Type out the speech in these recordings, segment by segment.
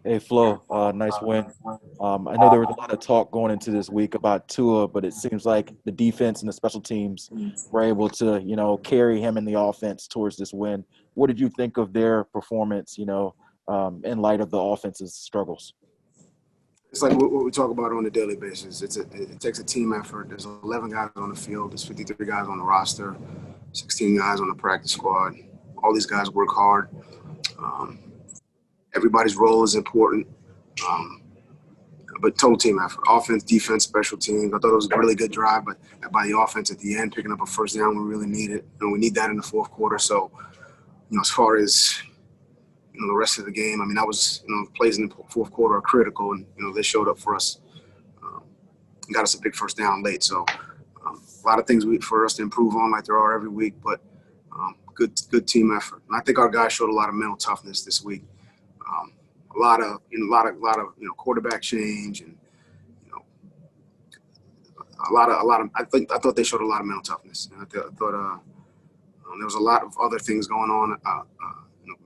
Hey Flo, nice win. I know there was a lot of talk going into this week about Tua, but it seems like the defense and the special teams were able to, carry him in the offense towards this win. What did you think of their performance, in light of the offense's struggles? It's like what we talk about on a daily basis. It takes a team effort. There's 11 guys on the field. There's 53 guys on the roster, 16 guys on the practice squad. All these guys work hard. Um, Everybody's role is important. Um, but total team effort, offense, defense, special teams. I thought it was a really good drive, but by the offense at the end, picking up a first down, we really need it. And we need that in the fourth quarter. So, as far as, the rest of the game, I mean, that was, plays in the fourth quarter are critical. And, they showed up for us, and got us a big first down late. So a lot of things for us to improve on like there are every week, but good team effort. And I think our guys showed a lot of mental toughness this week. A lot of quarterback change and a lot of I thought they showed a lot of mental toughness, and I thought there was a lot of other things going on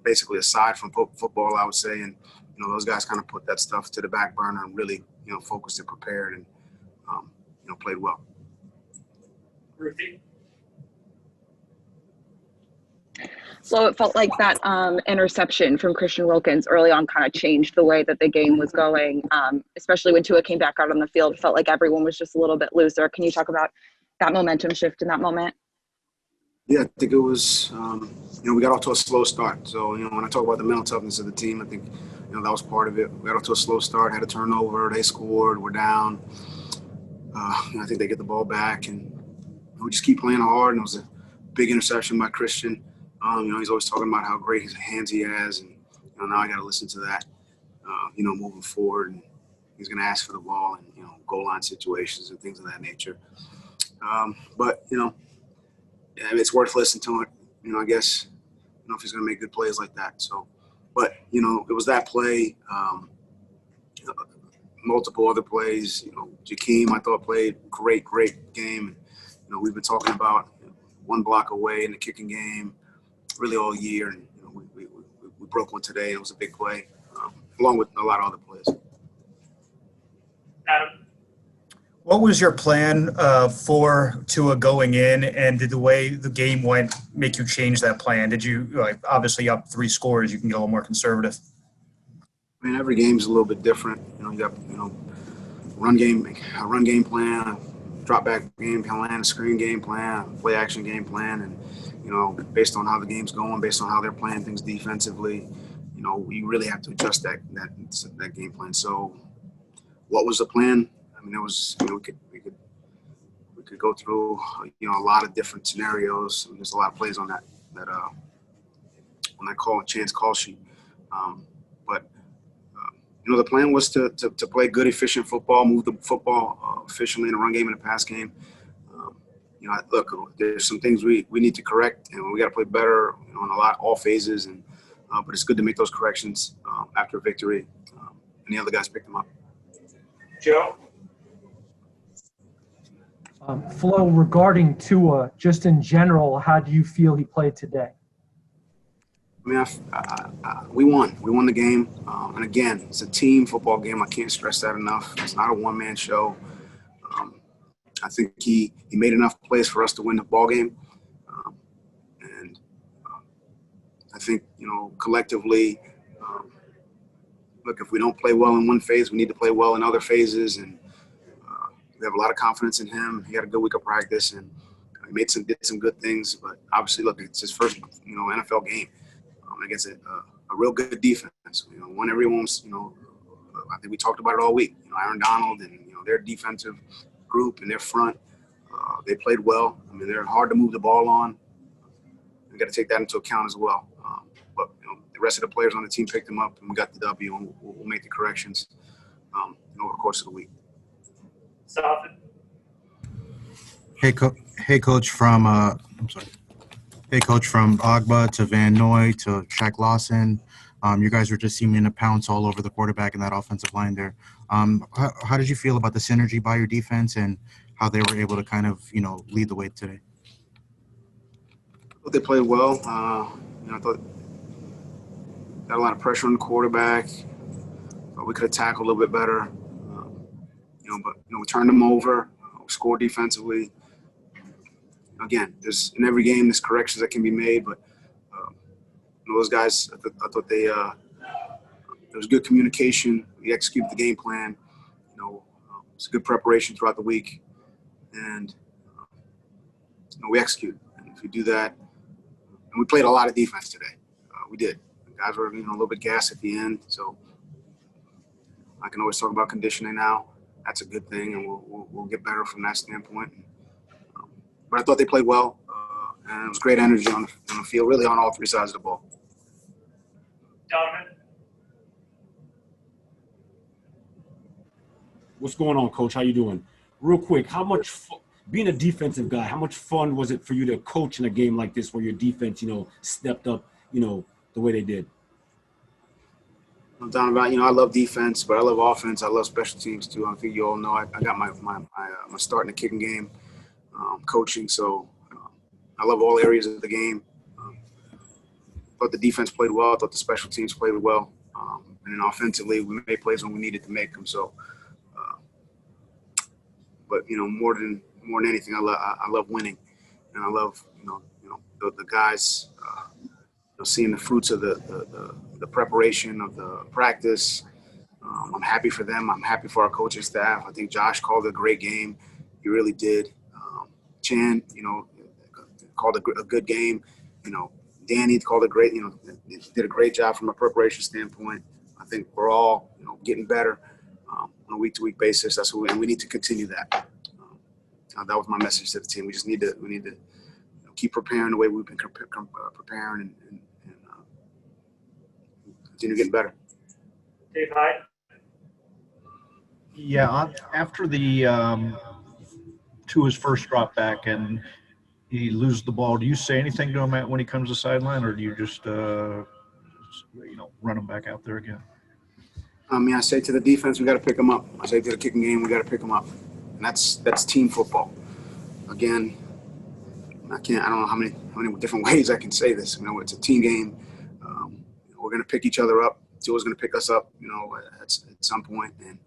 basically aside from football, I would say, and those guys kind of put that stuff to the back burner and really focused and prepared and played well. Ruthie? So it felt like that interception from Christian Wilkins early on kind of changed the way that the game was going, especially when Tua came back out on the field. It felt like everyone was just a little bit looser. Can you talk about that momentum shift in that moment? Yeah, I think it was, we got off to a slow start. So, when I talk about the mental toughness of the team, I think, that was part of it. We got off to a slow start, had a turnover, they scored, we're down. I think they get the ball back, and we just keep playing hard, and it was a big interception by Christian. He's always talking about how great his hands he has, and now I got to listen to that, moving forward. And he's going to ask for the ball and goal line situations and things of that nature. But it's worth listening to it. I guess if he's going to make good plays like that. So, but it was that play. Multiple other plays. Jakeem I thought played great game. We've been talking about one block away in the kicking game really all year, and we broke one today. It was a big play, along with a lot of other plays. Adam? What was your plan for Tua going in, and did the way the game went make you change that plan? Did you, obviously up 3 scores, you can go more conservative? I mean, every game's a little bit different. You got a run game plan, a drop back game plan, a screen game plan, a play action game plan, and based on how the game's going, based on how they're playing things defensively, we really have to adjust that game plan. So, what was the plan? I mean, it was we could go through a lot of different scenarios. There's a lot of plays on that chance call sheet, but the plan was to play good, efficient football, move the football efficiently in the run game and the pass game. Look, there's some things we need to correct, and we got to play better on all phases. And but it's good to make those corrections after a victory, and the other guys picked them up. Joe? Flo, regarding Tua, just in general, how do you feel he played today? I mean, we won. We won the game. And again, it's a team football game. I can't stress that enough. It's not a one-man show. I think he made enough plays for us to win the ball game. And I think, collectively, look, if we don't play well in one phase, we need to play well in other phases. And we have a lot of confidence in him. He had a good week of practice, and he did some good things. But obviously, look, it's his first, NFL game against a real good defense. One everyone's, I think we talked about it all week. Aaron Donald and their defensive group in their front, they played well. I mean, they're hard to move the ball on. We got to take that into account as well. But the rest of the players on the team picked them up, and we got the W, and we'll make the corrections over the course of the week. Soften. Hey, coach from Agba to Van Noy to Shaq Lawson. You guys were just seeming to pounce all over the quarterback and that offensive line there. How did you feel about the synergy by your defense and how they were able to kind of, lead the way today? They played well. I thought got a lot of pressure on the quarterback. we could have tackled a little bit better. But we turned them over. We scored defensively. Again, there's in every game there's corrections that can be made, but those guys, I thought there was good communication. We executed the game plan. It's good preparation throughout the week, and we executed. And if you do that, and we played a lot of defense today. We did. The guys were a little bit gassed at the end, so I can always talk about conditioning now. That's a good thing, and we'll get better from that standpoint. But I thought they played well, and it was great energy on the field, really on all three sides of the ball. Donovan. What's going on, Coach? How you doing? Real quick, being a defensive guy, how much fun was it for you to coach in a game like this where your defense, stepped up, the way they did? Donovan, I love defense, but I love offense. I love special teams too. I think you all know I got my start in the kicking game, coaching. So I love all areas of the game. Thought the defense played well. I thought the special teams played well. And then offensively, we made plays when we needed to make them. So, but more than anything, I love winning, and I love the guys. Seeing the fruits of the preparation of the practice. I'm happy for them. I'm happy for our coaching staff. I think Josh called a great game. He really did. Chan, called a good game. Danny called a great, did a great job from a preparation standpoint. I think we're all, getting better on a week-to-week basis. That's what we need to continue that. That was my message to the team. We need to keep preparing the way we've been preparing and continue getting better. Dave Hyde. Yeah, after the Tua's first drop back and he loses the ball, do you say anything to him when he comes to the sideline, or do you just run him back out there again? I say to the defense, we got to pick them up. I say to the kicking game, we got to pick them up, and that's team football. Again, I don't know how many different ways I can say this. It's a team game. We're going to pick each other up. Tua's going to pick us up, at some point, and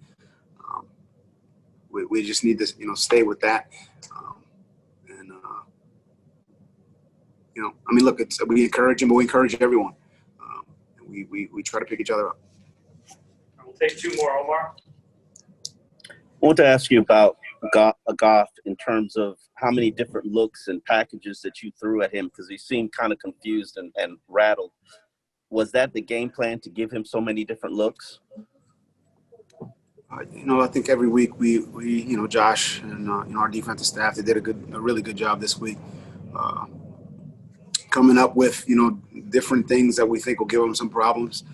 we just need to, stay with that. Look, we encourage him, but we encourage everyone. We try to pick each other up. We'll take two more, Omar. I want to ask you about Goff in terms of how many different looks and packages that you threw at him, because he seemed kind of confused and rattled. Was that the game plan, to give him so many different looks? I think every week we Josh and our defensive staff, they did a really good job this week, coming up with different things that we think will give them some problems.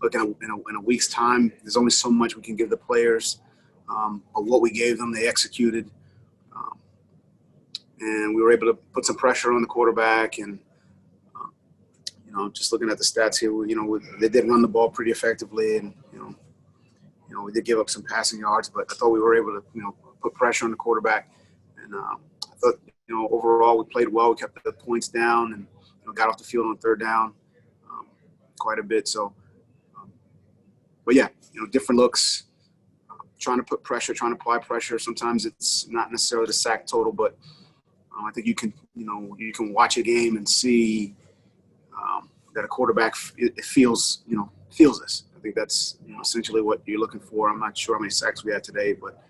Look, in a week's time, there's only so much we can give the players. But what we gave them, they executed, and we were able to put some pressure on the quarterback. And just looking at the stats here, they did run the ball pretty effectively, and we did give up some passing yards, but I thought we were able to put pressure on the quarterback. And I thought overall we played well. We kept the points down and got off the field on third down quite a bit. So, but yeah, different looks. Trying to put pressure, trying to apply pressure. Sometimes it's not necessarily the sack total, but I think you can watch a game and see that a quarterback feels this. I think that's essentially what you're looking for. I'm not sure how many sacks we had today, but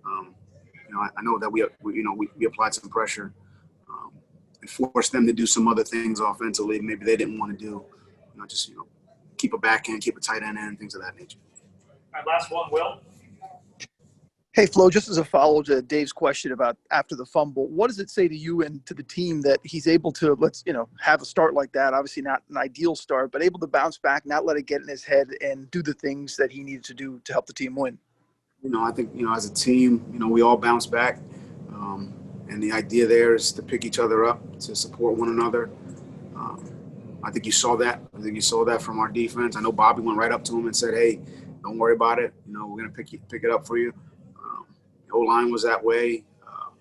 I know that we applied some pressure and forced them to do some other things offensively maybe they didn't want to do. Keep a back end, keep a tight end in, things of that nature. All right, last one, Will. Hey, Flo, just as a follow to Dave's question about after the fumble, what does it say to you and to the team that he's able to, have a start like that? Obviously not an ideal start, but able to bounce back, not let it get in his head, and do the things that he needed to do to help the team win? I think, as a team, we all bounce back. And the idea there is to pick each other up, to support one another. I think you saw that. I think you saw that from our defense. I know Bobby went right up to him and said, "Hey, don't worry about it. We're going to pick it up for you." The O-line was that way.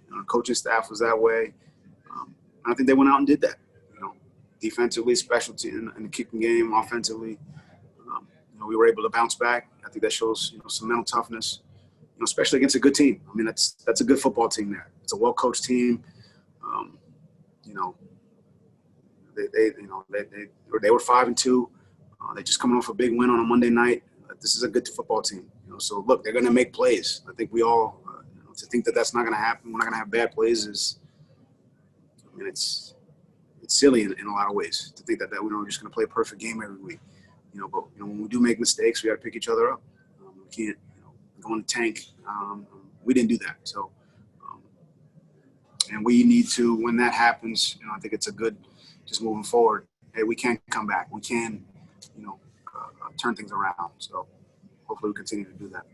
The coaching staff was that way. I think they went out and did that. Defensively, specialty in the kicking game, offensively. we were able to bounce back. I think that shows, some mental toughness, especially against a good team. I mean, that's a good football team there. It's a well-coached team. They were 5-2. They just coming off a big win on a Monday night. This is a good football team. So look, they're going to make plays. I think we all to think that that's not going to happen. We're not going to have bad plays it's silly in a lot of ways to think that we're just going to play a perfect game every week. But when we do make mistakes, we got to pick each other up. We can't go in the tank. We didn't do that. So, and we need to, when that happens, I think it's a good, just moving forward. Hey, we can come back. We can, turn things around. So hopefully we continue to do that.